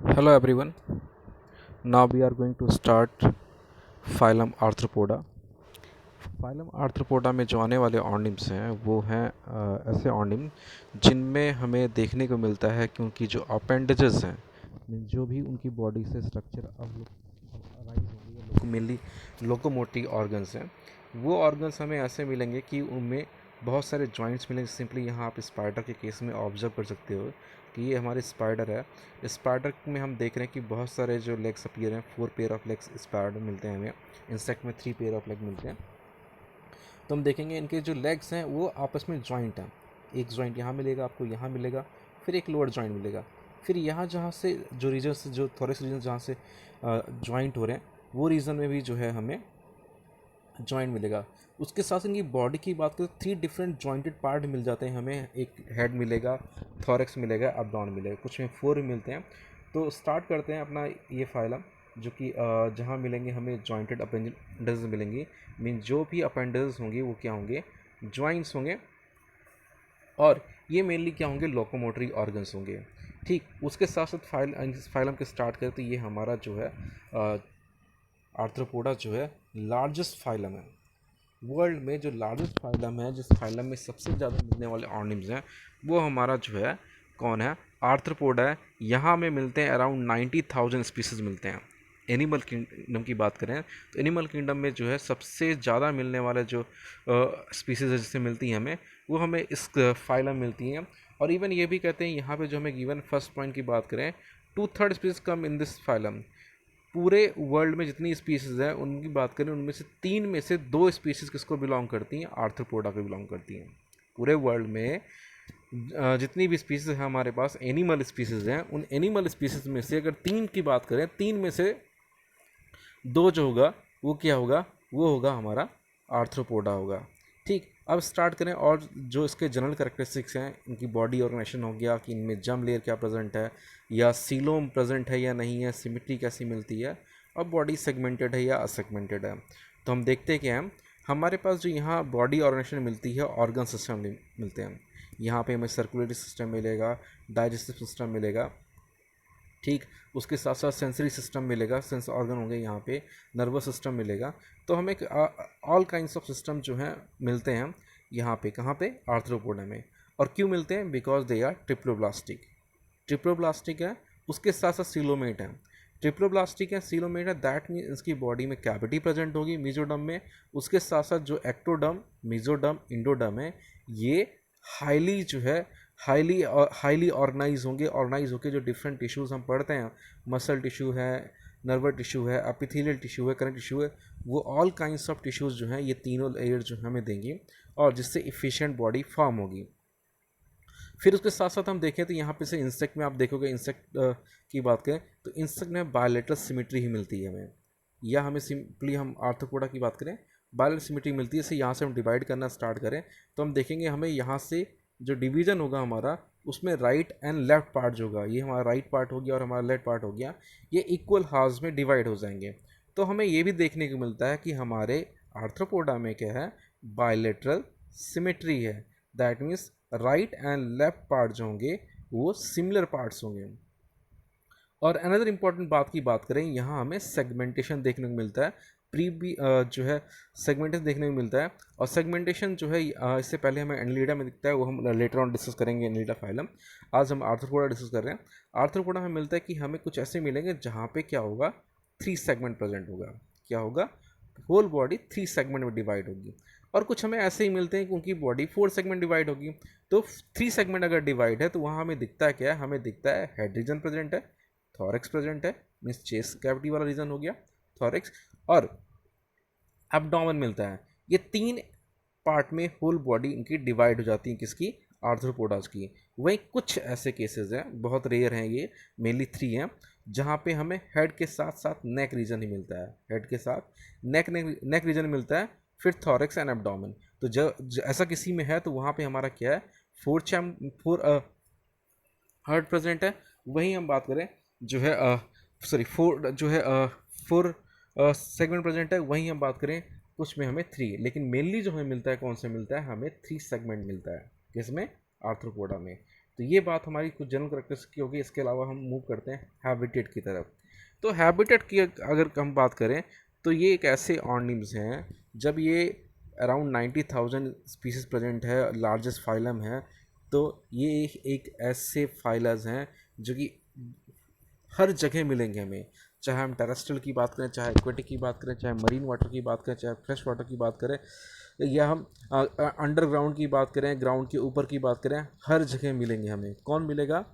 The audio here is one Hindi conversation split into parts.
Hello everyone. Now we are going to start phylum Arthropoda. Phylum arthropoda में जो आने वाले ऑर्निम्स हैं वो हैं ऐसे ऑर्निम जिनमें हमें देखने को मिलता है कि उनकी जो अपेंडेजेस हैं जो भी उनकी बॉडी से स्ट्रक्चर अराइज होंगे या मेनली लोकोमोटिव ऑर्गन्स हैं वो ऑर्गन्स हमें ऐसे मिलेंगे कि उनमें बहुत सारे जॉइंट्स मिलेंगे। सिंपली यहाँ आप स्पाइडर के केस में ऑब्जर्व कर सकते हो कि ये हमारे स्पाइडर है। स्पाइडर में हम देख रहे हैं कि बहुत सारे जो लेग्स अपीयर हैं, 4 पेयर ऑफ लेग्स स्पाइडर मिलते हैं हमें। इंसेक्ट में 3 पेयर ऑफ लेग मिलते हैं। तो हम देखेंगे इनके जो लेग्स हैं वो आपस में जॉइंट हैं। एक जॉइंट यहाँ मिलेगा आपको, यहाँ मिलेगा, फिर एक लोअर जॉइंट मिलेगा, फिर यहाँ जहाँ से जो रीजन से जो थोरेक्स रीजन जहाँ से जॉइंट हो रहे हैं वो रीजन में भी जो है हमें जॉइंट मिलेगा। उसके साथ इनकी बॉडी की बात करें तो 3 डिफरेंट जॉइंटेड पार्ट मिल जाते हैं हमें। एक हेड मिलेगा, थोरेक्स मिलेगा, एब्डोमेन मिलेगा, कुछ में 4 भी मिलते हैं। तो स्टार्ट करते हैं अपना ये फाइलम जो कि जहाँ मिलेंगे हमें जॉइंटेड अपेंडेजेस मिलेंगी। मीन जो भी अपेंडेजेस होंगे वो क्या होंगे, जॉइंट्स होंगे, और ये मेनली क्या होंगे, लोकोमोटरी ऑर्गन्स होंगे। ठीक, उसके साथ साथ फाइलम के स्टार्ट करें तो ये हमारा जो है आर्थ्रोपोडा जो है लार्जेस्ट फाइलम है। वर्ल्ड में जो लार्जेस्ट फाइलम है, जिस फाइलम में सबसे ज़्यादा मिलने वाले ऑर्निम्स हैं, वो हमारा जो है कौन है, आर्थ्रोपोडा है। यहाँ में मिलते हैं अराउंड 90,000 स्पीसीज़ मिलते हैं। एनिमल किंगडम की बात करें तो एनिमल किंगडम में जो है सबसे ज़्यादा मिलने वाले जो स्पीसीज़ है जिससे मिलती हैं हमें, वो हमें इस फाइलम मिलती हैं। और इवन ये भी कहते हैं यहाँ पे जो हमें गिवन फर्स्ट पॉइंट की बात करें, 2/3 species come in this phylum. पूरे वर्ल्ड में जितनी स्पीसीज़ हैं उनकी बात करें, उनमें से 3 में से 2 स्पीसीज़ किसको बिलोंग करती हैं, आर्थ्रोपोडा को बिलोंग करती हैं। पूरे वर्ल्ड में जितनी भी स्पीसीज़ हैं हमारे पास, एनिमल स्पीसीज़ हैं, उन एनिमल स्पीसीज़ में से अगर 3 की बात करें, 3 में से 2 जो होगा वो क्या होगा, वो होगा हमारा आर्थ्रोपोडा होगा। ठीक, अब स्टार्ट करें और जो इसके जनरल करेक्टरिस्टिक्स हैं, इनकी बॉडी ऑर्गेनाइजेशन हो गया कि इनमें जम लेयर क्या प्रेजेंट है, या सीलोम प्रेजेंट है या नहीं है, सिमिट्री कैसी मिलती है, और बॉडी सेगमेंटेड है या असेगमेंटेड है। तो हम देखते हैं कि हमारे पास जो यहाँ बॉडी ऑर्गेनाइजेशन मिलती है, ऑर्गन सिस्टम मिलते हैं। यहाँ पे हमें सर्कुलेटरी सिस्टम मिलेगा, डाइजेस्टिव सिस्टम मिलेगा। ठीक, उसके साथ साथ सेंसरी सिस्टम मिलेगा, सेंस ऑर्गन होंगे यहाँ पे, नर्वस सिस्टम मिलेगा। तो हमें ऑल काइंड्स ऑफ सिस्टम जो हैं मिलते हैं यहाँ पे, कहाँ पे, आर्थ्रोपोडा में। और क्यों मिलते हैं, because they are triploblastic. Triploblastic है, उसके साथ साथ सीलोमेट है। ट्रिप्लोब्लास्टिक है, सीलोमेट है, दैट मीन इसकी बॉडी में कैविटी प्रेजेंट होगी मीजोडम में। उसके साथ साथ जो एक्टोडम, मीजोडम, इंडोडम है, ये हाईली जो है हाईली ऑर्गेनाइज होंगे। ऑर्गेनाइज होकर जो डिफरेंट टिश्यूज़ हम पढ़ते हैं, मसल टिश्यू है, नर्वस टिश्यू है, एपिथेलियल टिश्यू है, कनेक्टिव टिश्यू है, वो ऑल काइंड्स ऑफ टिश्यूज़ जो हैं ये तीनों लेयर जो हमें देंगी, और जिससे इफ़िशिएंट बॉडी फॉर्म होगी। फिर उसके साथ साथ हम देखें तो यहाँ पे से इंसेक्ट में आप देखोगे, इंसेक्ट की बात करें तो इंसेक्ट में बायोलेटरल सिमेट्री ही मिलती है हमें, या हमें सिंपली हम आर्थ्रोपोडा की बात करें, बायोलेटरल सिमेट्री मिलती है। इसे यहाँ से हम डिवाइड करना स्टार्ट करें तो हम देखेंगे हमें यहाँ से जो डिवीज़न होगा हमारा, उसमें राइट एंड लेफ्ट पार्ट जो होगा, ये हमारा राइट पार्ट हो गया और हमारा लेफ्ट पार्ट हो गया, ये इक्वल हाफ्स में डिवाइड हो जाएंगे। तो हमें ये भी देखने को मिलता है कि हमारे आर्थ्रोपोडा में क्या है, बायोलेटरल सिमेट्री है। That means right and left part जो होंगे वो सिमिलर पार्ट्स होंगे। और अनदर इम्पॉर्टेंट बात की बात करें, यहाँ हमें सेगमेंटेशन देखने को मिलता है। जो है सेगमेंटेशन देखने को मिलता है, और सेगमेंटेशन जो है इससे पहले हमें एनिलिडा में दिखता है, वो हम लेटर ऑन डिस्कस करेंगे एनिलिडा फाइलम। आज हम आर्थ्रोपोडा डिस्कस कर रहे हैं। आर्थ्रोपोडा हमें मिलता है कि हमें कुछ ऐसे मिलेंगे जहाँ पे क्या होगा, 3 सेगमेंट प्रेजेंट होगा। क्या होगा, होल बॉडी 3 सेगमेंट में डिवाइड होगी। और कुछ हमें ऐसे ही मिलते हैं कि उनकी बॉडी 4 सेगमेंट डिवाइड होगी। तो 3 सेगमेंट अगर डिवाइड है तो वहाँ हमें दिखता है क्या है, हमें दिखता है हेड रीजन प्रेजेंट है, थॉरेक्स प्रेजेंट है, मीन्स चेस्ट कैविटी वाला रीजन हो गया थॉरेक्स, और एब्डोमेन मिलता है। ये 3 पार्ट में होल बॉडी इनकी डिवाइड हो जाती है, किसकी, आर्थ्रोपोडास की। वहीं कुछ ऐसे केसेस हैं, बहुत रेयर हैं ये, मेनली 3 हैं, जहाँ पे हमें हेड के साथ साथ नेक रीजन ही मिलता है। हेड के साथ नेक रीजन मिलता है, फिर थॉरेक्स एंड एब्डोमेन। तो ऐसा किसी में है तो वहाँ पे हमारा क्या है, 4 हार्ट प्रेजेंट है। वहीं हम बात करें जो है सॉरी 4 जो है 4 सेगमेंट प्रेजेंट है। वहीं हम बात करें कुछ में हमें 3, लेकिन मेनली जो हमें मिलता है, कौन से मिलता है, हमें 3 सेगमेंट मिलता है, किसमें, आर्थ्रोपोडा में। तो ये बात हमारी कुछ जनरल करेक्टरिस्टिक की होगी। इसके अलावा हम मूव करते हैं हैबिटेट की तरफ। तो हैबिटेट की अगर हम बात करें तो ये एक ऐसे ऑर्निम्स हैं, जब ये अराउंड 90,000 स्पीसीज प्रेजेंट है, लार्जेस्ट फाइलम है, तो ये एक ऐसे फाइलर्स हैं जो कि हर जगह मिलेंगे हमें, चाहे हम टेरेस्ट्रियल की बात करें, चाहे एक्वेटिक की बात करें, चाहे मरीन वाटर की बात करें, चाहे फ्रेश वाटर की बात करें, या हम अंडरग्राउंड की बात करें, ग्राउंड के ऊपर की बात करें, हर जगह मिलेंगे हमें। कौन मिलेगा?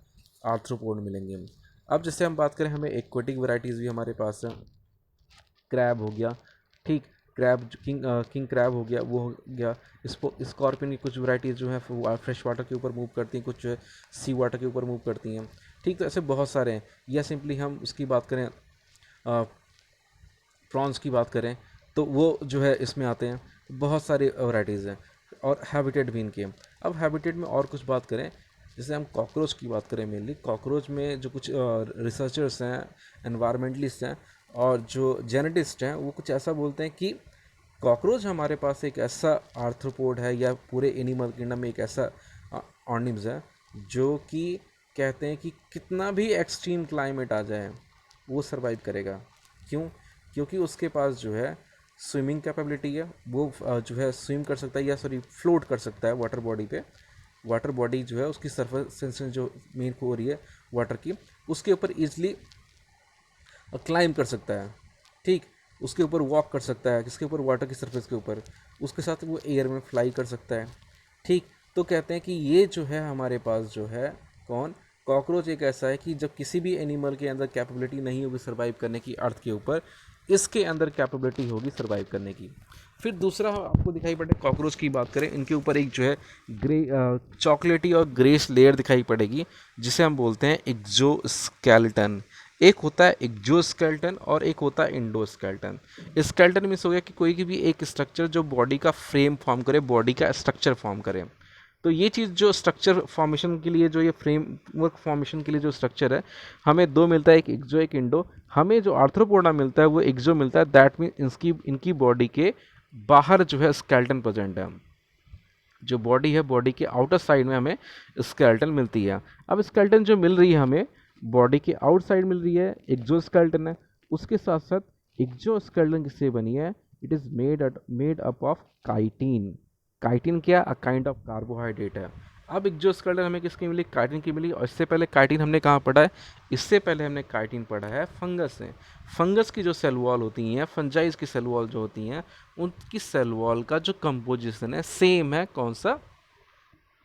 आर्थ्रोपोड मिलेंगे। अब जैसे हम बात करें, हमें एक्वेटिक वैरायटीज़ भी हमारे पास है। क्रैब हो गया, ठीक, क्रैब किंग क्रैब हो गया, वो हो गया। स्कॉर्पियन की कुछ वैरायटीज़ जो है फ्रेश वाटर के ऊपर मूव करती हैं, कुछ जो है सी वाटर के ऊपर मूव करती हैं, ठीक। तो ऐसे बहुत सारे हैं। या सिंपली हम उसकी बात करें, प्रॉन्स की बात करें, तो वो जो है इसमें आते हैं। बहुत सारी वैरायटीज़ हैं और हैबिटेट भी इनके। अब हैबिटेट में और कुछ बात करें, जैसे हम कॉकरोच की बात करें, मेनली कॉकरोच में जो कुछ रिसर्चर्स हैं, एनवायरमेंटलिस्ट हैं और जो जेनेटिस्ट हैं, वो कुछ ऐसा बोलते हैं कि कॉकरोच हमारे पास एक ऐसा आर्थ्रोपोड है, या पूरे एनिमल किंगडम में एक ऐसा ऑर्निम्स है, जो कि कहते हैं कि कितना भी एक्सट्रीम क्लाइमेट आ जाए वो सरवाइव करेगा। क्यों? क्योंकि उसके पास जो है स्विमिंग कैपेबिलिटी है, वो जो है स्विम कर सकता है, या सॉरी फ्लोट कर सकता है वाटर बॉडी पे। वाटर बॉडी जो है उसकी सरफेस सेंसेशन जो मेन हो रही है वाटर की, उसके ऊपर ईजिली क्लाइम कर सकता है, ठीक। उसके ऊपर वॉक कर सकता है, किसके ऊपर? वाटर की सरफेस के ऊपर। उसके साथ वो एयर में फ्लाई कर सकता है, ठीक। तो कहते हैं कि ये जो है हमारे पास जो है कौन, कॉकरोच एक ऐसा है कि जब किसी भी एनिमल के अंदर कैपेबिलिटी नहीं होगी सर्वाइव करने की अर्थ के ऊपर, इसके अंदर कैपेबिलिटी होगी सर्वाइव करने की। फिर दूसरा आपको दिखाई पड़े, कॉकरोच की बात करें, इनके ऊपर एक जो है ग्रे चॉकलेटी और ग्रेस लेयर दिखाई पड़ेगी, जिसे हम बोलते हैं एक्जोस्केलेटन। एक होता है एक्जोस्केलेटन और एक होता है इंडोस्केलेटन। स्केलेटन मीन्स हो गया कि कोई की भी एक स्ट्रक्चर जो बॉडी का फ्रेम फॉर्म करे, बॉडी का स्ट्रक्चर फॉर्म करे। तो ये चीज़ जो स्ट्रक्चर फॉर्मेशन के लिए, जो ये फ्रेमवर्क फॉर्मेशन के लिए जो स्ट्रक्चर है, हमें दो मिलता है, एक एक्जो एक इंडो। हमें जो आर्थ्रोपोडा मिलता है वो एक्जो मिलता है, दैट मीन इनकी बॉडी के बाहर जो है स्केलेटन प्रेजेंट है। जो बॉडी है, बॉडी के आउटर साइड में हमें स्केलेटन मिलती है। अब स्केलेटन जो मिल रही है हमें बॉडी के आउटसाइड मिल रही है, एक्जोस्केलेटन है। उसके साथ साथ एक्जोस्केलेटन किससे बनी है? It is made up of chitin. Chitin क्या? अ काइंड ऑफ कार्बोहाइड्रेट है। अब एक्जोस्केलेटन हमें किसकी मिली? काइटिन की मिली। और इससे पहले काइटिन हमने कहाँ पढ़ा है? इससे पहले हमने काइटिन पढ़ा है फंगस से। फंगस की जो सेल वॉल होती हैं, फंजाइज की सेल वॉल जो होती हैं, उनकी सेल वॉल का जो कंपोजिशन है सेम है, कौन सा?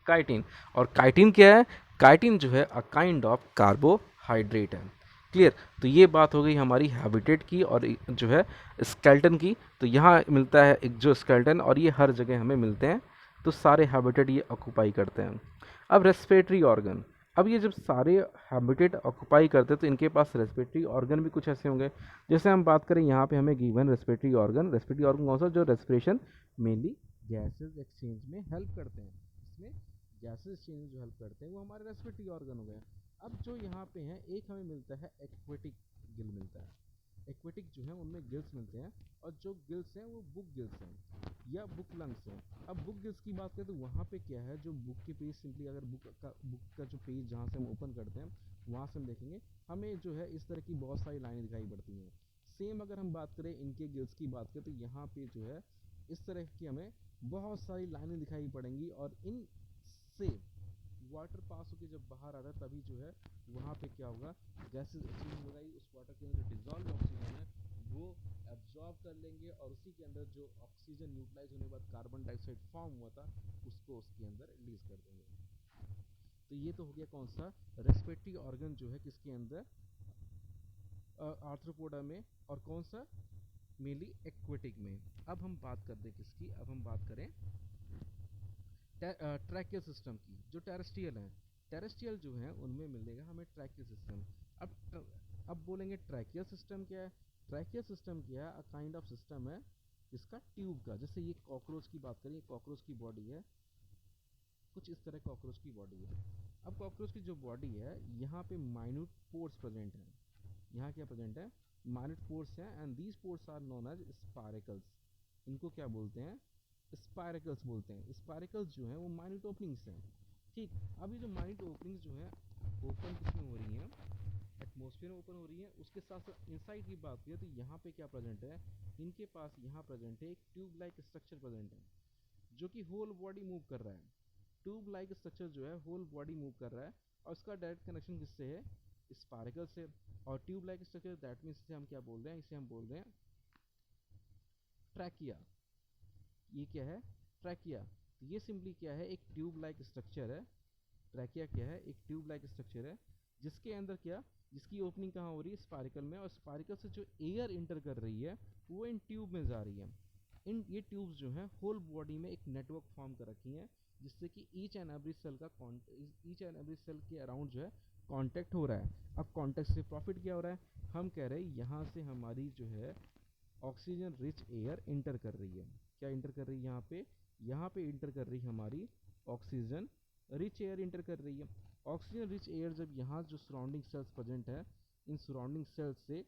काइटिन। और काइटिन क्या है? काइटिन जो है अ काइंड ऑफ कार्बोहाइड्रेट है। क्लियर? तो ये बात हो गई हमारी हैबिटेट की और जो है स्केलेटन की। तो यहाँ मिलता है एक जो स्केलेटन, और ये हर जगह हमें मिलते हैं। तो सारे हैबिटेट ये ऑक्यूपाई करते हैं। अब रेस्पिरेटरी ऑर्गन, अब ये जब सारे हैबिटेट ऑक्यूपाई करते हैं तो इनके पास रेस्पिरेटरी ऑर्गन भी कुछ ऐसे होंगे। जैसे हम बात करें, यहाँ पे हमें गिवन रेस्पिरेटरी ऑर्गन कौन सा? जो रेस्पिरेशन मेनली गैसेज एक्सचेंज में हेल्प करते हैं। इसमें गैसेज एक्सचेंज जो हेल्प करते हैं वो हमारे रेस्पिरेटरी ऑर्गन हो गए। अब जो यहाँ पे हैं, एक हमें मिलता है एक्वेटिक गिल मिलता है। एक्वेटिक जो है उनमें गिल्स मिलते हैं, और जो गिल्स हैं वो बुक गिल्स हैं या बुक लंग्स हैं। अब बुक गिल्स की बात करें तो वहाँ पे क्या है, जो बुक के पेज, सिंपली अगर बुक का जो पेज जहाँ से हम ओपन करते हैं, वहाँ से हम देखेंगे हमें जो है इस तरह की बहुत सारी लाइनें दिखाई पड़ती हैं। सेम अगर हम बात करें इनके गिल्स की बात करें, तो यहाँ पे जो है इस तरह की हमें बहुत सारी लाइनें दिखाई पड़ेंगी, और इन से वाटर पास होकर जब बाहर आता है, तभी जो है वहाँ पे क्या होगा, गैसेज एक्सचेंज हो जाएगी। उस वाटर के अंदर जो डिजॉल्व ऑक्सीजन है वो एब्जॉर्ब कर लेंगे, और उसी के अंदर जो ऑक्सीजन न्यूट्रलाइज होने के बाद कार्बन डाइऑक्साइड फॉर्म हुआ था, उसको उसके अंदर रिलीज कर देंगे। तो ये तो हो गया कौन सा? रेस्पिरेटरी ऑर्गन जो है किसके अंदर? आर्थ्रोपोडा में। और कौन सा? मेनली एक्वेटिक में। अब हम बात करते हैं किसकी? अब हम बात करें ट्रैकियल सिस्टम की। जो टेरेस्ट्रियल हैं, टेरेस्ट्रियल जो हैं उनमें मिलेगा हमें ट्रैकियल सिस्टम। अब बोलेंगे ट्रैकियल सिस्टम क्या है? ट्रैकियल सिस्टम क्या है? अ काइंड ऑफ सिस्टम है इसका ट्यूब का। जैसे ये कॉकरोच की बात करें, कॉकरोच की बॉडी है कुछ इस तरह, कॉकरोच की बॉडी है। अब कॉकरोच की जो बॉडी है, यहाँ पे माइन्यूट पोर्स प्रेजेंट हैं। यहाँ क्या प्रेजेंट है? माइन्यूट पोर्स हैं, and these pores are known as spiracles. इनको क्या बोलते हैं? स्पाइरेकल्स बोलते हैं। स्पाइरेकल्स जो हैं वो माइन्यूट ओपनिंग्स हैं। ठीक, अभी जो माइनट ओपनिंग जो है ओपन किसमें हो रही हैं, एटमॉस्फेयर में ओपन हो रही है। उसके साथ साथ इनसाइड की बात करें तो यहाँ पे क्या प्रेजेंट है, इनके पास यहाँ प्रेजेंट है एक ट्यूब लाइक स्ट्रक्चर प्रेजेंट है जो कि होल बॉडी मूव कर रहा है। ट्यूब लाइक स्ट्रक्चर जो है होल बॉडी मूव कर रहा है और उसका डायरेक्ट कनेक्शन किससे है, स्पार्कल से। और tube like structure that means इसे हम क्या बोल रहे हैं, इसे हम बोल रहे हैं ट्रैकिया। ये क्या है, ट्रैकिया। तो ये सिंपली क्या है, एक ट्यूब लाइक स्ट्रक्चर है। ट्रैकिया क्या है, एक ट्यूब लाइक स्ट्रक्चर है जिसके अंदर क्या, जिसकी ओपनिंग कहाँ हो रही है, स्पार्कल में। और स्पार्कल से जो एयर इंटर कर रही है वो इन ट्यूब में जा रही है। इन ये ट्यूब्स जो हैं होल बॉडी में एक नेटवर्क फॉर्म कर रखी हैं जिससे कि ईच एंड एवरी सेल का ईच एंड एवरी सेल के अराउंड जो है कांटेक्ट हो रहा है। अब कांटेक्ट से प्रॉफिट क्या हो रहा है, हम कह रहे हैं यहाँ से हमारी जो है ऑक्सीजन रिच एयर इंटर कर रही है। क्या इंटर कर रही है, यहाँ पे इंटर कर रही है हमारी ऑक्सीजन रिच एयर इंटर कर रही है। ऑक्सीजन रिच एयर जब यहाँ जो सराउंडिंग सेल्स प्रेजेंट है, इन सराउंडिंग सेल्स से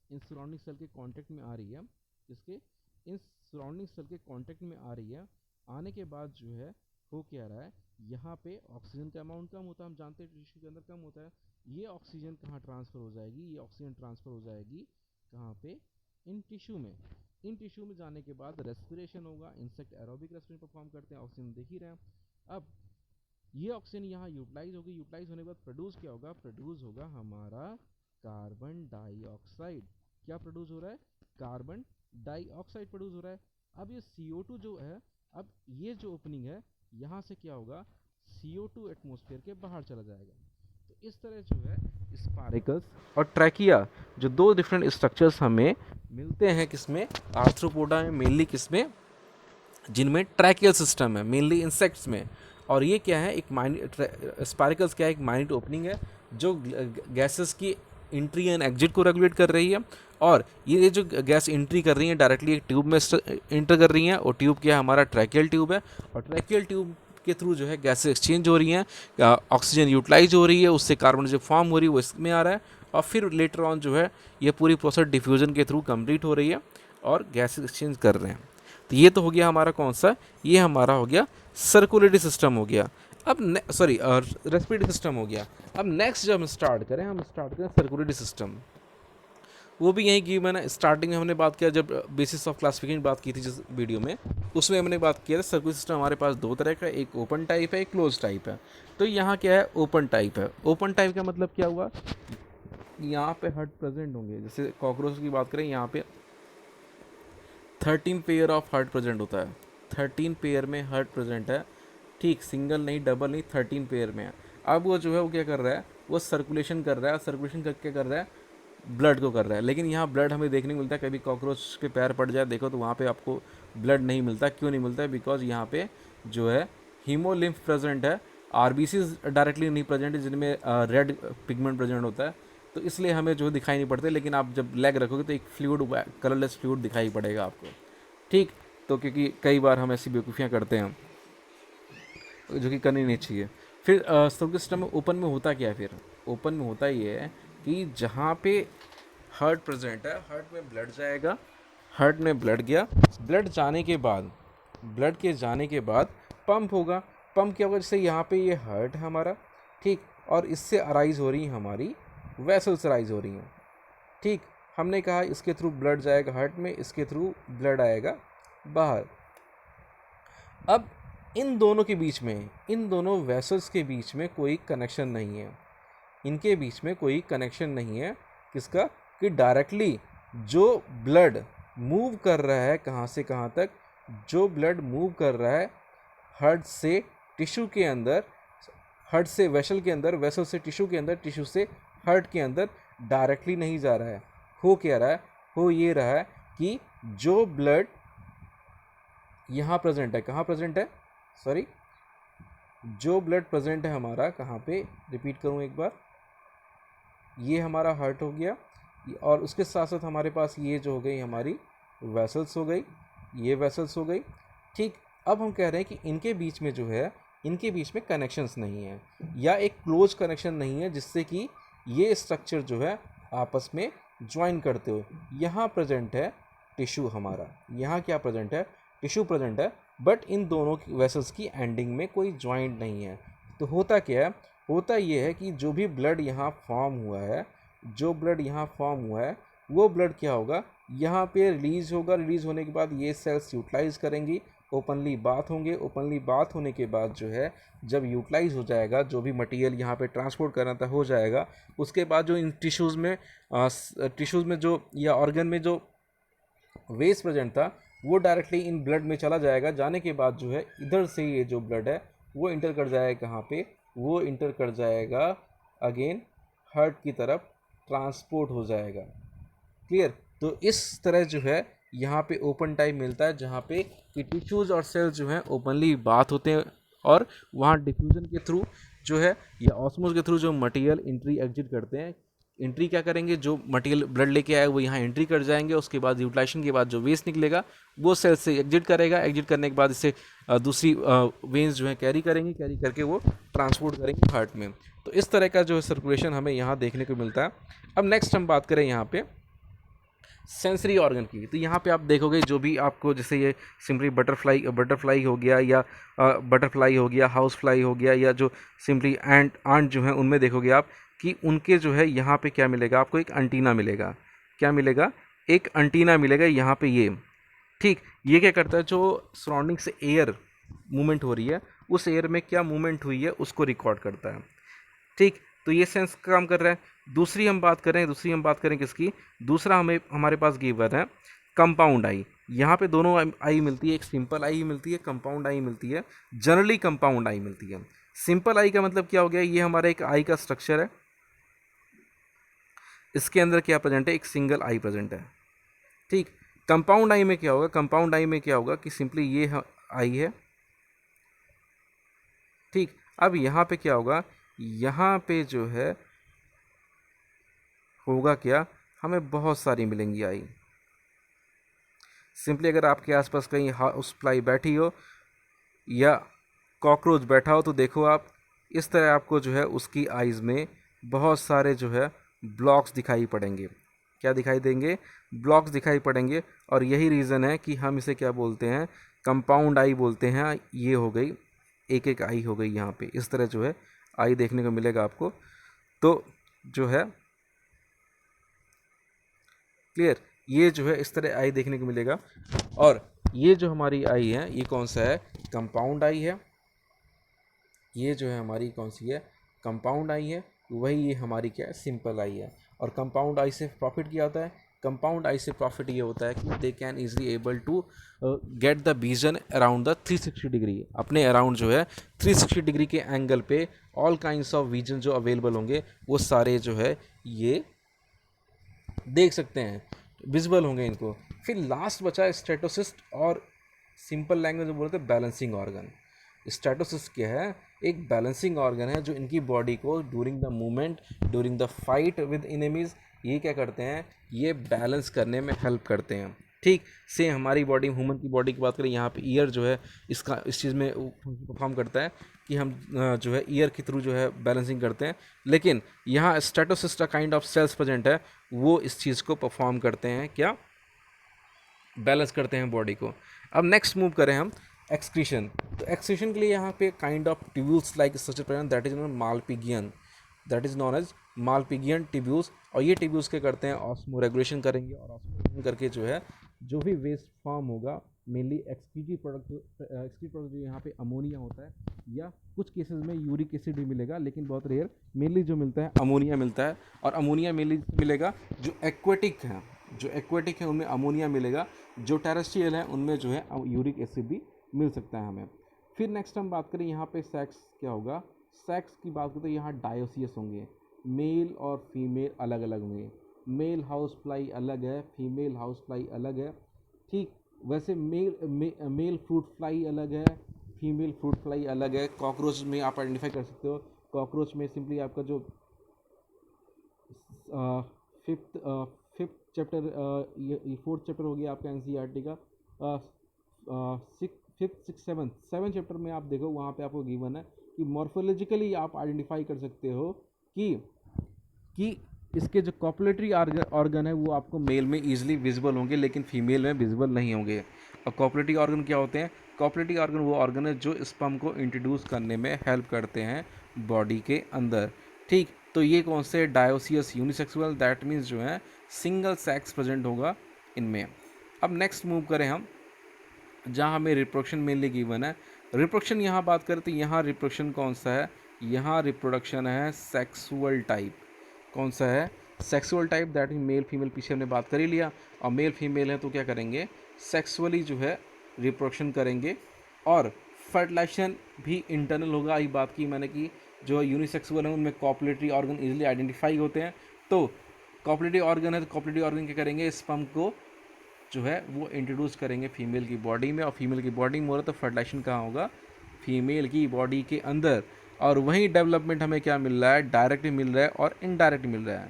इन सराउंडिंग सेल के कांटेक्ट में आ रही है, इसके इन सराउंडिंग सेल के कांटेक्ट में आ रही है। आने के बाद जो है हो क्या रहा है, यहाँ पे ऑक्सीजन का अमाउंट कम होता है, हम जानते हैं टिश्यू के अंदर कम होता है। ये ऑक्सीजन कहाँ ट्रांसफ़र हो जाएगी, ये ऑक्सीजन ट्रांसफ़र हो जाएगी कहाँ पे, इन टिश्यू में। इन टिश्यू में जाने के बाद रेस्पिरेशन होगा, इंसेक्ट एरोबिक रेस्पिरेशन परफॉर्म करते हैं, ऑक्सीजन देख ही रहे हैं। अब ये ऑक्सीजन यहाँ यूटिलाइज होगी, यूटिलाइज होने के बाद प्रोड्यूस क्या होगा, प्रोड्यूस होगा हमारा कार्बन डाइऑक्साइड। क्या प्रोड्यूस हो रहा है, कार्बन डाइऑक्साइड प्रोड्यूस हो रहा है। अब ये CO2 जो है, अब ये जो ओपनिंग है यहाँ से क्या होगा, CO2 एटमॉस्फेयर के बाहर चला जाएगा। तो इस तरह जो है स्पारिकल्स और ट्रैकिया जो दो डिफरेंट स्ट्रक्चर्स हमें मिलते हैं किसमें, आर्थ्रोपोडा में, मेनली किसमें, जिनमें ट्रैकियल सिस्टम है, मेनली इंसेक्ट्स में। और ये क्या है, एक माइन्यूट स्पारिकल्स क्या है, एक माइन्यूट ओपनिंग है जो गैसेस की एंट्री एंड एग्जिट को रेगुलेट कर रही है। और ये जो गैस एंट्री कर रही है डायरेक्टली एक ट्यूब में एंटर कर रही हैं, और ट्यूब क्या है, हमारा ट्रैकियल ट्यूब है। और ट्रैकियल ट्यूब के थ्रू जो है गैस एक्सचेंज हो रही हैं, ऑक्सीजन यूटिलाइज हो रही है, उससे कार्बन जो फॉर्म हो रही है वो इसमें आ रहा है। और फिर लेटर ऑन जो है ये पूरी प्रोसेस डिफ्यूजन के थ्रू कंप्लीट हो रही है और गैस एक्सचेंज कर रहे हैं। तो ये तो हो गया हमारा कौन सा, ये हमारा हो गया सर्कुलेटरी सिस्टम हो गया। अब रेस्पिरेटरी सिस्टम हो गया। अब नेक्स्ट जब हम स्टार्ट करें सर्कुलेटरी सिस्टम। वो भी यही कि मैंने स्टार्टिंग में हमने बात किया, जब बेसिस ऑफ क्लासिफिकेशन बात की थी जिस वीडियो में, उसमें हमने बात किया था सर्कुलर सिस्टम हमारे पास दो तरह का, एक ओपन टाइप है, एक क्लोज टाइप है। तो यहाँ क्या है, ओपन टाइप है। ओपन टाइप का मतलब क्या हुआ, यहाँ पे हर्ट प्रेजेंट होंगे। जैसे कॉकरोच की बात करें, यहाँ पे 13 पेयर ऑफ हर्ट प्रेजेंट होता है, 13 पेयर में हर्ट प्रेजेंट है। ठीक, सिंगल नहीं, डबल नहीं, 13 पेयर में है। अब वो जो है वो क्या कर रहा है, वो सर्कुलेशन कर रहा है। सर्कुलेशन करके कर रहा है, ब्लड को कर रहा है। लेकिन यहाँ ब्लड हमें देखने को मिलता है, कभी कॉकरोच के पैर पड़ जाए देखो तो वहाँ पे आपको ब्लड नहीं मिलता। क्यों नहीं मिलता है, बिकॉज यहाँ पे जो है हीमोलिम्फ प्रेजेंट है, आरबीसीज डायरेक्टली नहीं प्रेजेंट है जिनमें रेड पिगमेंट प्रेजेंट होता है, तो इसलिए हमें जो दिखाई नहीं पड़ते। लेकिन आप जब लेग रखोगे तो एक फ्लूइड, कलरलेस फ्लूइड दिखाई पड़ेगा आपको। ठीक, तो क्योंकि कई बार हम ऐसी बेवकूफ़ियाँ करते हैं जो कि करनी नहीं चाहिए। फिर सर्कुलर सिस्टम में ओपन में होता क्या है, फिर ओपन में होता ये है कि जहाँ पे हार्ट प्रेजेंट है, हार्ट में ब्लड जाएगा, हार्ट में ब्लड गया, ब्लड जाने के बाद पंप होगा। पंप क्या होगा, जैसे यहाँ पे ये हार्ट है हमारा, ठीक, और इससे अराइज हो रही है हमारी वेसल्स अराइज हो रही हैं। ठीक, हमने कहा इसके थ्रू ब्लड जाएगा हार्ट में, इसके थ्रू ब्लड आएगा बाहर। अब इन दोनों के बीच में, इन दोनों वेसल्स के बीच में कोई कनेक्शन नहीं है, इनके बीच में कोई कनेक्शन नहीं है। किसका, कि डायरेक्टली जो ब्लड मूव कर रहा है कहाँ से कहाँ तक, जो ब्लड मूव कर रहा है हार्ट से टिश्यू के अंदर, हार्ट से वेसल के अंदर, वेसल से टिश्यू के अंदर, टिश्यू से हार्ट के अंदर डायरेक्टली नहीं जा रहा है। हो क्या रहा है, हो ये रहा है कि जो ब्लड यहाँ प्रेजेंट है, कहाँ प्रेजेंट है, सॉरी, जो ब्लड प्रेजेंट है हमारा कहाँ पे, रिपीट करूँ एक बार, ये हमारा हार्ट हो गया, और उसके साथ साथ हमारे पास ये जो हो गई हमारी वेसल्स हो गई, ये वेसल्स हो गई। ठीक, अब हम कह रहे हैं कि इनके बीच में जो है, इनके बीच में कनेक्शंस नहीं है, या एक क्लोज कनेक्शन नहीं है जिससे कि ये स्ट्रक्चर जो है आपस में ज्वाइन करते हो। यहाँ प्रेजेंट है टिश्यू हमारा, यहाँ क्या प्रेजेंट है, टिश्यू प्रेजेंट है, बट इन दोनों वेसल्स की एंडिंग में कोई जॉइंट नहीं है। तो होता क्या है, होता ये है कि जो भी ब्लड यहाँ फॉर्म हुआ है, जो ब्लड यहाँ फॉर्म हुआ है, वो ब्लड क्या होगा, यहाँ पे रिलीज़ होगा। रिलीज़ होने के बाद ये सेल्स यूटिलाइज करेंगी, ओपनली बात होंगे। ओपनली बात होने के बाद जो है, जब यूटिलाइज हो जाएगा, जो भी मटेरियल यहाँ पे ट्रांसपोर्ट करना था हो जाएगा, उसके बाद जो इन टिश्यूज़ में जो या ऑर्गन में जो वेस्ट प्रेजेंट था, वो डायरेक्टली इन ब्लड में चला जाएगा। जाने के बाद जो है, इधर से ये जो ब्लड है वो इंटर कर जाएगा कहाँ पे, वो इंटर कर जाएगा अगेन हार्ट की तरफ, ट्रांसपोर्ट हो जाएगा। क्लियर। तो इस तरह जो है यहाँ पे ओपन टाइप मिलता है, जहाँ पे कि टिश्यूज़ और सेल्स जो हैं ओपनली बात होते हैं, और वहाँ डिफ्यूजन के थ्रू जो है या ऑस्मोस के थ्रू जो मटेरियल एंट्री एग्जिट करते हैं। एंट्री क्या करेंगे, जो मटेरियल ब्लड लेके आए वो यहाँ एंट्री कर जाएंगे। उसके बाद यूटिलाइजेशन के बाद जो वेस्ट निकलेगा वो सेल से एग्जिट करेगा। एग्जिट करने के बाद इसे दूसरी वेन्स जो है कैरी करेंगी, कैरी करके वो ट्रांसपोर्ट करेंगे हार्ट में। तो इस तरह का जो है सर्कुलेशन हमें यहाँ देखने को मिलता है। अब नेक्स्ट हम बात करें यहाँ पे सेंसरी ऑर्गन की। तो यहाँ पे आप देखोगे जो भी आपको, जैसे ये सिंपली बटरफ्लाई हो गया, या बटरफ्लाई हो गया, हाउस फ्लाई हो गया, या जो सिंपली आंट जो है, उनमें देखोगे आप कि उनके जो है यहाँ पे क्या मिलेगा आपको, एक अंटीना मिलेगा। क्या मिलेगा, एक अंटीना मिलेगा यहाँ पे ये। ठीक, ये क्या करता है, जो सराउंडिंग से एयर मूवमेंट हो रही है, उस एयर में क्या मूवमेंट हुई है उसको रिकॉर्ड करता है। ठीक, तो ये सेंस का काम कर रहा है। दूसरी हम बात करें किसकी, दूसरा हमारे पास गिवन है कंपाउंड आई। यहाँ पे दोनों आई मिलती है, एक सिंपल आई मिलती है, कंपाउंड आई मिलती है। जनरली कंपाउंड आई मिलती है। सिंपल आई का मतलब क्या हो गया, ये हमारा एक आई का स्ट्रक्चर है, इसके अंदर क्या प्रेजेंट है, एक सिंगल आई प्रेजेंट है। ठीक, कंपाउंड आई में क्या होगा, कंपाउंड आई में क्या होगा कि सिंपली ये आई है। ठीक, अब यहाँ पे क्या होगा, यहाँ पे जो है होगा क्या, हमें बहुत सारी मिलेंगी आई। सिंपली अगर आपके आसपास कहीं हाउस फ्लाई बैठी हो या कॉकरोच बैठा हो, तो देखो आप, इस तरह आपको जो है उसकी आइज़ में बहुत सारे जो है ब्लॉक्स दिखाई पड़ेंगे। क्या दिखाई देंगे, ब्लॉक्स दिखाई पड़ेंगे। और यही रीज़न है कि हम इसे क्या बोलते हैं, कंपाउंड आई बोलते हैं। ये हो गई, एक एक आई हो गई यहाँ पे, इस तरह जो है आई देखने को मिलेगा आपको। तो जो है क्लियर, ये जो है इस तरह आई देखने को मिलेगा। और ये जो हमारी आई है, ये कौन सा है, कंपाउंड आई है। ये जो है हमारी कौन सी है, कंपाउंड आई है। वही ये हमारी क्या है, सिंपल आई है। और कंपाउंड आई से प्रॉफिट क्या होता है, कंपाउंड आई से प्रॉफिट ये होता है कि they can easily able to get the vision around the 360 degree. अपने अराउंड जो है 360 डिग्री के एंगल पे ऑल काइंड्स ऑफ विजन जो अवेलेबल होंगे, वो सारे जो है ये देख सकते हैं, विजिबल होंगे इनको। फिर लास्ट बचा स्टेटोसिस्ट, और सिंपल लैंग्वेज में बोलते हैं बैलेंसिंग ऑर्गन। स्टेटोसिस्ट क्या है, एक बैलेंसिंग ऑर्गन है जो इनकी बॉडी को during the movement, during the fight with enemies, ये क्या करते हैं, ये बैलेंस करने में हेल्प करते हैं। ठीक, सेम हमारी बॉडी, ह्यूमन की बॉडी की बात करें, यहाँ पे ईयर जो है इसका इस चीज़ में परफॉर्म करता है कि हम जो है ईयर के थ्रू जो है बैलेंसिंग करते हैं। लेकिन यहाँ statocyst kind of cells present है, वो इस चीज़ को परफॉर्म करते हैं, क्या, बैलेंस करते हैं बॉडी को। अब नेक्स्ट मूव करें हम एक्सक्रीशन। तो एक्सक्रीशन के लिए यहाँ पे kind of tubules like such present, that is known Malpighian, that is known as Malpighian tubules. और ये ट्यूब्यूल्स क्या करते हैं, ऑस्मो रेगुलेशन करेंगे, और ऑस्मो रेगुलेशन करके जो है जो भी वेस्ट फॉर्म होगा, मेनली एक्सक्रीटिव प्रोडक्ट जो यहाँ पे अमोनिया होता है, या कुछ केसेस में यूरिक एसिड भी मिलेगा, लेकिन बहुत रेयर, मेनली जो मिलता है अमोनिया मिलता है। और अमोनिया मेनली मिलेगा जो एक्वेटिक है, जो एक्वेटिक है उनमें अमोनिया मिलेगा, जो टेरेस्ट्रियल है उनमें जो है यूरिक एसिड भी मिल सकता है हमें। फिर नेक्स्ट हम बात करें यहाँ पे सेक्स क्या होगा, सेक्स की बात करें तो यहाँ डायोसियस होंगे, मेल और फीमेल अलग अलग होंगे। मेल हाउस फ्लाई अलग है, फीमेल हाउस फ्लाई अलग है। ठीक, वैसे मेल फ्रूट फ्लाई अलग है, फीमेल फ्रूट फ्लाई अलग है। कॉकरोच में आप आइडेंटिफाई कर सकते हो, कॉकरोच में सिंपली आपका जो फिफ्थ फिफ्थ चैप्टर, ये फोर्थ चैप्टर हो गया आपका एनसीईआरटी का, फिफ्थ सिक्स सेवन चैप्टर में आप देखो, वहाँ पे आपको गिवन है कि मॉर्फोलॉजिकली आप आइडेंटिफाई कर सकते हो कि इसके जो कॉपुलेटरी ऑर्गन है वो आपको मेल में ईजिली विजिबल होंगे, लेकिन फीमेल में विजिबल नहीं होंगे। और कॉपुलेटरी ऑर्गन क्या होते हैं? कॉपुलेटरी ऑर्गन वो ऑर्गन है जो स्पर्म को इंट्रोड्यूस करने में हेल्प करते हैं बॉडी के अंदर। ठीक, तो ये कौन से? डायोसियस यूनिसेक्सुअल, दैट मीन्स जो है सिंगल सेक्स प्रेजेंट होगा इनमें। अब नेक्स्ट मूव करें हम, जहाँ हमें रिप्रोडक्शन मेनली गिवन है। रिप्रोडक्शन यहाँ बात करें तो यहाँ रिप्रोडक्शन कौन सा है? यहाँ रिप्रोडक्शन है सेक्सुअल टाइप। कौन सा है? Sexual type, that mean male female, पीछे हमने बात कर ही लिया। और मेल फीमेल है तो क्या करेंगे? सेक्सुअली जो है रिप्रोडक्शन करेंगे। और फर्टिलाइजेशन भी इंटरनल होगा। यही बात की मैंने कि जो यूनिसेक्सुअल है उनमें कॉपुलेटरी ऑर्गन इजीली आइडेंटिफाई होते हैं। तो कॉपुलेटरी ऑर्गन है तो कॉपुलेटरी ऑर्गन क्या करेंगे? स्पर्म को जो है वो इंट्रोड्यूस करेंगे फीमेल की बॉडी में। और फीमेल की बॉडी में हो रहा तो फर्टिलाइजेशन कहाँ होगा? फीमेल की बॉडी के अंदर। और वही डेवलपमेंट हमें क्या मिल रहा है? डायरेक्ट मिल रहा है और इनडायरेक्ट मिल रहा है।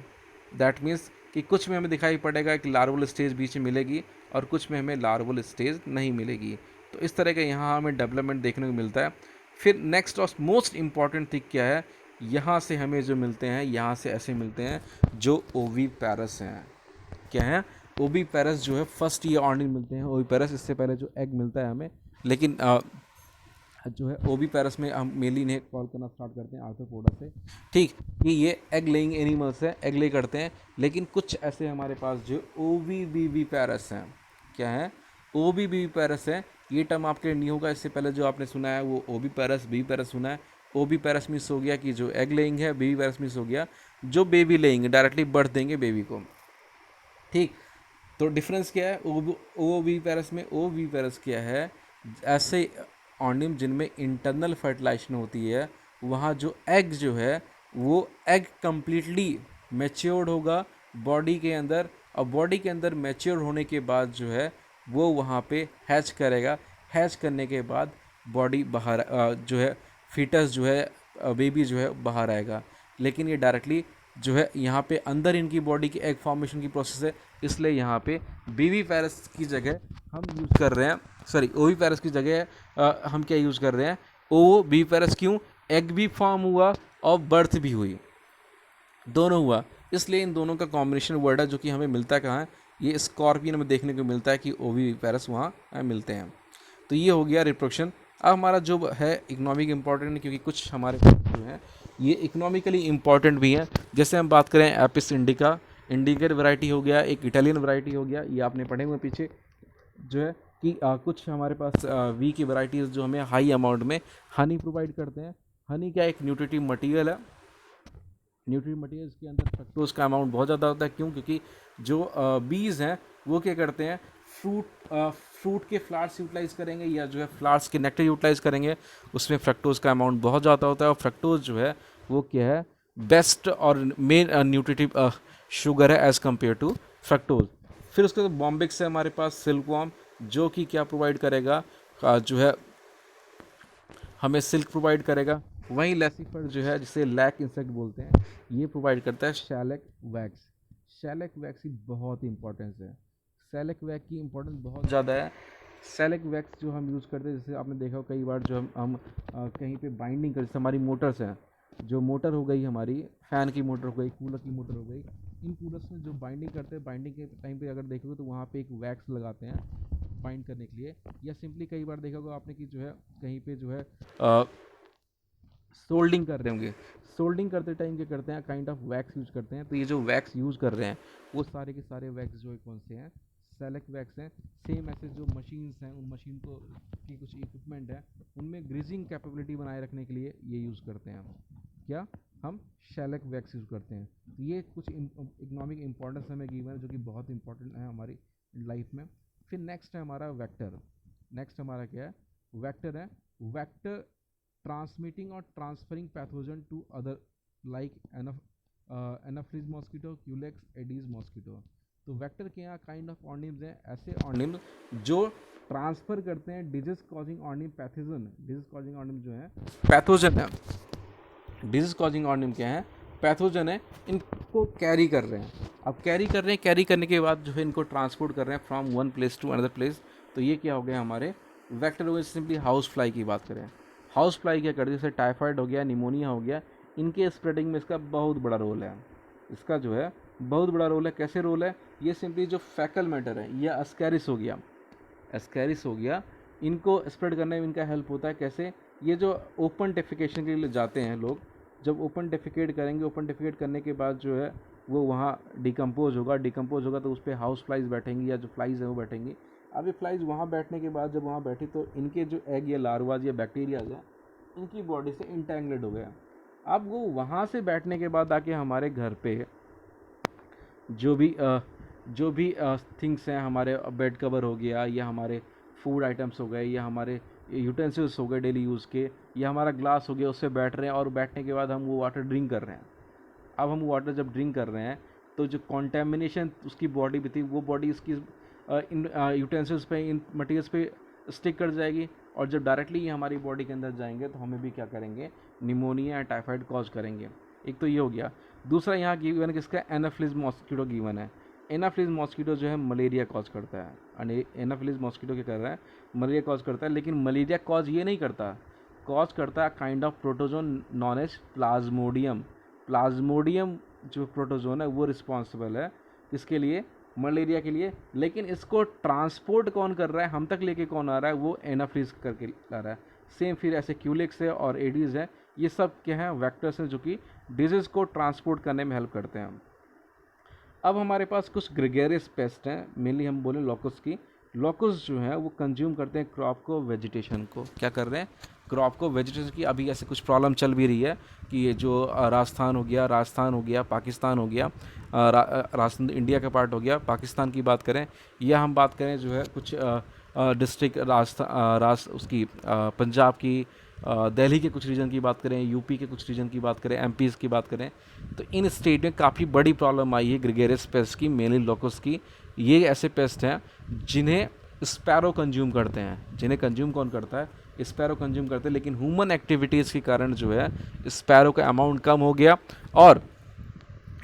दैट मीन्स कि कुछ में हमें दिखाई पड़ेगा कि लार्वल स्टेज बीच में मिलेगी और कुछ में हमें लार्वल स्टेज नहीं मिलेगी। तो इस तरह का यहाँ हमें डेवलपमेंट देखने को मिलता है। फिर नेक्स्ट और मोस्ट इम्पॉर्टेंट थिंग क्या है? यहाँ से हमें जो मिलते हैं, यहाँ से ऐसे मिलते हैं जो ओवीपेरस हैं। क्या है? ओवीपेरस जो है फर्स्ट ये ऑर्निंग मिलते हैं ओवीपेरस। इससे पहले जो एग मिलता है हमें, लेकिन जो है ओवीपेरस में हम मेनली इन्हें कॉल करना स्टार्ट करते हैं आर्थ्रोपोडा से। ठीक, कि ये एग लेइंग एनिमल्स हैं, एग ले करते हैं। लेकिन कुछ ऐसे हमारे पास जो ओवीविविपेरस हैं। क्या है? ओवीविविपेरस है। ये टर्म आपके लिए नहीं होगा, इससे पहले जो आपने सुना है वो ओवीपेरस बीवीपेरस सुना है। ओवीपेरस मीन्स हो गया कि जो एग लेइंग है, बीवीपेरस मीन्स हो गया जो बेबी लेंगे, डायरेक्टली बर्थ देंगे बेबी को। ठीक, तो डिफरेंस क्या है? ओ वी पैरस में ओ वी पैरस क्या है? ऐसे ऑर्निम जिनमें इंटरनल फर्टिलाइजेशन होती है, वहाँ जो एग जो है वो एग कंप्लीटली मैच्योर्ड होगा बॉडी के अंदर। और बॉडी के अंदर मैच्योर होने के बाद जो है वो वहाँ पे हैच करेगा। हैच करने के बाद बॉडी बाहर जो है फीटस जो है बेबी जो है बाहर आएगा। लेकिन ये डायरेक्टली जो है यहाँ पे अंदर इनकी बॉडी की एग फॉर्मेशन की प्रोसेस है, इसलिए यहाँ पे बीवी पैरस की जगह हम यूज़ कर रहे हैं, सॉरी ओवी पैरस की जगह हम क्या यूज़ कर रहे हैं? Oviparous. क्यों? एग भी फॉर्म हुआ और बर्थ भी हुई, दोनों हुआ, इसलिए इन दोनों का कॉम्बिनेशन वर्ड है जो कि हमें मिलता है कहाँ है? ये स्कॉर्पियन में देखने को मिलता है कि ओवी पैरस वहाँ मिलते हैं। तो ये हो गया रिप्रोडक्शन। अब हमारा जो है इकोनॉमिक इम्पॉर्टेंट, क्योंकि कुछ हमारे जो है ये इकोनॉमिकली इम्पॉर्टेंट भी हैं। जैसे हम बात करें एपिस इंडिका, इंडिकेट वैरायटी हो गया, एक इटालियन वैरायटी हो गया, ये आपने पढ़े हुए पीछे जो है कि कुछ हमारे पास वी की वैरायटीज़ जो हमें हाई अमाउंट में हनी प्रोवाइड करते हैं। हनी क्या एक न्यूट्रिटिव मटेरियल है। न्यूट्रिएंट मटेरियल इसके अंदर फ्रक्टोज का अमाउंट बहुत ज़्यादा होता है। क्यों? क्योंकि जो बीज हैं वो क्या करते हैं? फ्रूट के फ्लावर्स यूटिलाइज करेंगे या जो है फ्लावर्स के नेक्टर यूटिलाइज करेंगे, उसमें फ्रक्टोज का अमाउंट बहुत ज़्यादा होता है। और फ्रक्टोज जो है वो क्या है? बेस्ट और मेन न्यूट्रिटिव शुगर है एज़ कम्पेयर टू फ्रक्टोज। फिर उसके बाद बॉम्बिक्स है हमारे पास, सिल्कवॉर्म, जो कि क्या प्रोवाइड करेगा? जो है हमें सिल्क प्रोवाइड करेगा। वहीं लेसिफर जो है जिसे लैक इंसेक्ट बोलते हैं, ये प्रोवाइड करता है शैलक वैक्स। शैलक वैक्स की बहुत इंपॉर्टेंस है, शैलक वैक्स की इंपॉर्टेंस बहुत ज़्यादा है। शैलक वैक्स जो हम यूज़ करते हैं, जैसे आपने देखा हो कई बार जो हम कहीं पे बाइंडिंग कर, जैसे हमारी मोटर्स हैं, जो मोटर हो गई हमारी, फ़ैन की मोटर हो गई, कूलर की मोटर हो गई, इन कूलर्स में जो बाइंडिंग करते हैं, बाइंडिंग के टाइम पे अगर देखोगे तो वहाँ पे एक वैक्स लगाते हैं बाइंड करने के लिए। या सिंपली कई बार देखा होगा आपने कि जो है कहीं पे जो है सोल्डिंग कर रहे होंगे, सोल्डिंग करते टाइम क्या करते हैं? काइंड ऑफ वैक्स यूज़ करते हैं। तो ये जो वैक्स यूज़ कर रहे हैं वो सारे के सारे वैक्स जो है कौन से हैं? सेलेक्ट वैक्स हैं। सेम ऐसे जो मशीन्स हैं, उन मशीन को की कुछ इक्विपमेंट है, उनमें ग्रीजिंग कैपेबिलिटी बनाए रखने के लिए ये यूज़ करते हैं। क्या? हम शेलक वैक्स यूज़ करते हैं। तो ये कुछ इकोनॉमिक इंपॉर्टेंस हमें गिवन है जो कि बहुत इंपॉर्टेंट है हमारी लाइफ में। फिर नेक्स्ट है हमारा वेक्टर। नेक्स्ट हमारा क्या है? वेक्टर है। Vector transmitting or transferring pathogen to other like Anopheles mosquito, Culex Aedes mosquito। तो वेक्टर के यहाँ काइंड ऑफ ऑर्निम्स हैं, ऐसे ऑर्निम्स जो ट्रांसफर करते हैं disease causing ऑर्निम pathogen. Disease causing ऑर्निम जो है पैथोजन है, डिजीज कॉजिंग ऑर्निम क्या है? पैथोजन है, इनको कैरी कर रहे हैं। अब कैरी कर रहे हैं, कैरी करने के बाद जो है इनको ट्रांसपोर्ट कर रहे हैं from one place to another place. तो ये क्या हो गया? हमारे वेक्टर हो गए। सिंपली हाउस फ्लाई की बात करें, हाउस फ्लाई क्या करती है? जैसे टाइफाइड हो गया, निमोनिया हो गया, इनके स्प्रेडिंग में इसका बहुत बड़ा रोल है। इसका जो है बहुत बड़ा रोल है। कैसे रोल है? ये सिंपली जो फैकल मैटर है, ये एस्कैरिस हो गया, इनको स्प्रेड करने में इनका हेल्प होता है। कैसे? ये जो ओपन डेफिकेशन के लिए जाते हैं लोग, जब ओपन डेफिकेट करेंगे, ओपन डेफिकेट करने के बाद जो है वो वहाँ डिकम्पोज होगा तो उस पर हाउस फ्लाइज बैठेंगी या जो फ्लाइज हैं वो बैठेंगी। अब ये फ्लाइज वहाँ बैठने के बाद जब वहाँ बैठी तो इनके जो एग या लार्वाज या बैक्टीरियाज हैं इनकी बॉडी से इंटेंगलेड हो गया। अब वो वहाँ से बैठने के बाद आके हमारे घर पे जो भी थिंग्स हैं, हमारे बेड कवर हो गया या हमारे फूड आइटम्स हो गए या हमारे यूटेंसिल्स हो गए डेली यूज़ के, या हमारा ग्लास हो गया, उससे बैठ रहे हैं और बैठने के बाद हम वो वाटर ड्रिंक कर रहे हैं। अब हम वाटर जब ड्रिंक कर रहे हैं तो जो कॉन्टेमिनेशन उसकी बॉडी में थी वो बॉडी इसकी इन यूटेंसिल्स पे, इन मटीरियल्स पे स्टिक कर जाएगी और जब डायरेक्टली ये हमारी बॉडी के अंदर जाएंगे तो हमें भी क्या करेंगे? निमोनिया या टाइफाइड कॉज करेंगे। एक तो ये हो गया। दूसरा यहाँ गिवन किसका? एनाफिलिस मॉस्किटो गिवन है। एनाफिलिस मॉस्किटो जो है मलेरिया कॉज करता है। एनाफिलिस मॉस्किटो क्या कर रहा है? मलेरिया कॉज करता है। लेकिन मलेरिया कॉज ये नहीं करता, कॉज करता है kind of protozoan known as plasmodium. Plasmodium जो प्रोटोजोन है वो रिस्पॉन्सिबल है किसके लिए? मलेरिया के लिए। लेकिन इसको ट्रांसपोर्ट कौन कर रहा है, हम तक लेके कौन आ रहा है? वो एनाफ्रीज करके ला रहा है। सेम फिर ऐसे क्यूलिक्स है और एडीज है, ये सब क्या है? वेक्टर्स हैं जो कि डिजीज को ट्रांसपोर्ट करने में हेल्प करते हैं। अब हमारे पास कुछ ग्रेगेरियस पेस्ट हैं, मेनली हम बोले लोकस की। लोकस जो है वो कंज्यूम करते हैं क्रॉप को, वेजिटेशन को। क्या कर रहे हैं? क्रॉप को, वेजिटेशन की। अभी ऐसे कुछ प्रॉब्लम चल भी रही है कि ये जो राजस्थान हो गया, पाकिस्तान हो गया, राजस्थान इंडिया का पार्ट हो गया, पाकिस्तान की बात करें या हम बात करें जो है कुछ डिस्ट्रिक्ट उसकी पंजाब की, दिल्ली के कुछ रीजन की बात करें, यूपी के कुछ रीजन की बात करें, एमपीज़ की बात करें, तो इन स्टेट में काफ़ी बड़ी प्रॉब्लम आई है ग्रेगेरियस पेस्ट की, मेनली लोकस की। ये ऐसे पेस्ट हैं जिन्हें स्पैरो कंज्यूम करते हैं। जिन्हें कंज्यूम कौन करता है? स्पैरो कंज्यूम करते हैं। लेकिन ह्यूमन एक्टिविटीज़ के कारण जो है स्पैरो का अमाउंट कम हो गया और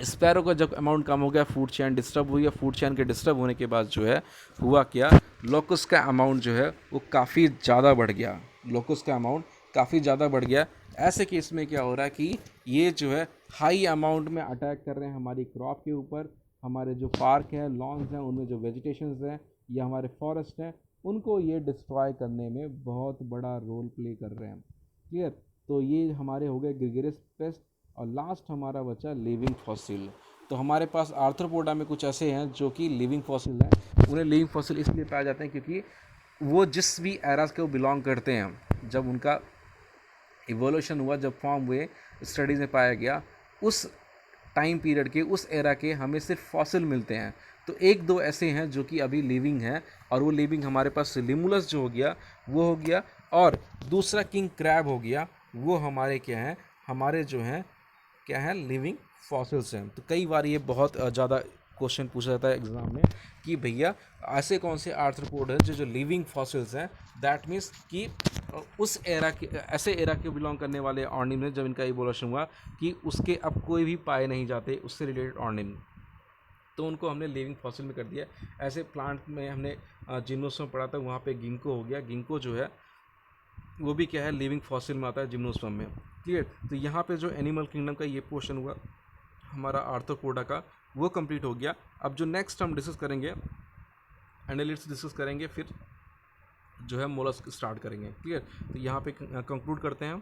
स्पैरो का जब अमाउंट कम हो गया, फूड चेन डिस्टर्ब हुई, या फूड चेन के डिस्टर्ब होने के बाद जो है हुआ क्या? लोकस का अमाउंट जो है वो काफ़ी ज़्यादा बढ़ गया। लोकस का अमाउंट काफ़ी ज़्यादा बढ़ गया। ऐसे केस में क्या हो रहा है कि ये जो है हाई अमाउंट में अटैक कर रहे हैं हमारी क्रॉप के ऊपर। हमारे जो पार्क हैं, लॉन्स हैं, उनमें जो वेजिटेशंस हैं या हमारे फॉरेस्ट हैं, उनको ये डिस्ट्रॉय करने में बहुत बड़ा रोल प्ले कर रहे हैं। क्लियर? तो ये हमारे हो गए ग्रेगेरियस पेस्ट। और लास्ट हमारा बचा लिविंग फॉसिल। तो हमारे पास आर्थ्रोपोडा में कुछ ऐसे हैं जो कि लिविंग फॉसिल हैं। उन्हें लिविंग फॉसिल इसलिए पाए जाते हैं क्योंकि वो जिस भी एराज के वो बिलोंग करते हैं, जब उनका इवोल्यूशन हुआ, जब फॉर्म हुए, स्टडीज़ में पाया गया, उस टाइम पीरियड के, उस एरा के हमें सिर्फ फॉसिल मिलते हैं। तो एक दो ऐसे हैं जो कि अभी लिविंग हैं, और वो लिविंग हमारे पास लिमुलस जो हो गया वो हो गया, और दूसरा किंग क्रैब हो गया। वो हमारे क्या हैं? हमारे जो हैं क्या है? लिविंग फॉसिल्स हैं। तो कई बार ये बहुत ज़्यादा क्वेश्चन पूछा जाता है एग्जाम में कि भैया ऐसे कौन से आर्थ्रोपोड हैं जो लिविंग फॉसिल्स हैं। दैट मीन्स कि उस एरा के, ऐसे एरा के बिलोंग करने वाले ऑर्निम जब इनका इवोल्यूशन हुआ कि उसके अब कोई भी पाए नहीं जाते उससे रिलेटेड ऑर्निम, तो उनको हमने लिविंग फॉसिल में कर दिया। ऐसे प्लांट में हमने जिम्नोस्पर्म पढ़ा था, वहाँ पे गिंको हो गया। गिंको जो है वो भी क्या है? लिविंग फॉसिल में आता है, जिम्नोस्पर्म में। क्लियर? तो यहाँ पे जो एनिमल किंगडम का ये पोर्शन हुआ हमारा आर्थ्रोपोडा का, वो कंप्लीट हो गया। अब जो नेक्स्ट हम डिस्कस करेंगे, एनालिट्स डिस्कस करेंगे, फिर जो है मोलस्क स्टार्ट करेंगे। क्लियर? तो यहाँ पे कंक्लूड करते हैं हम।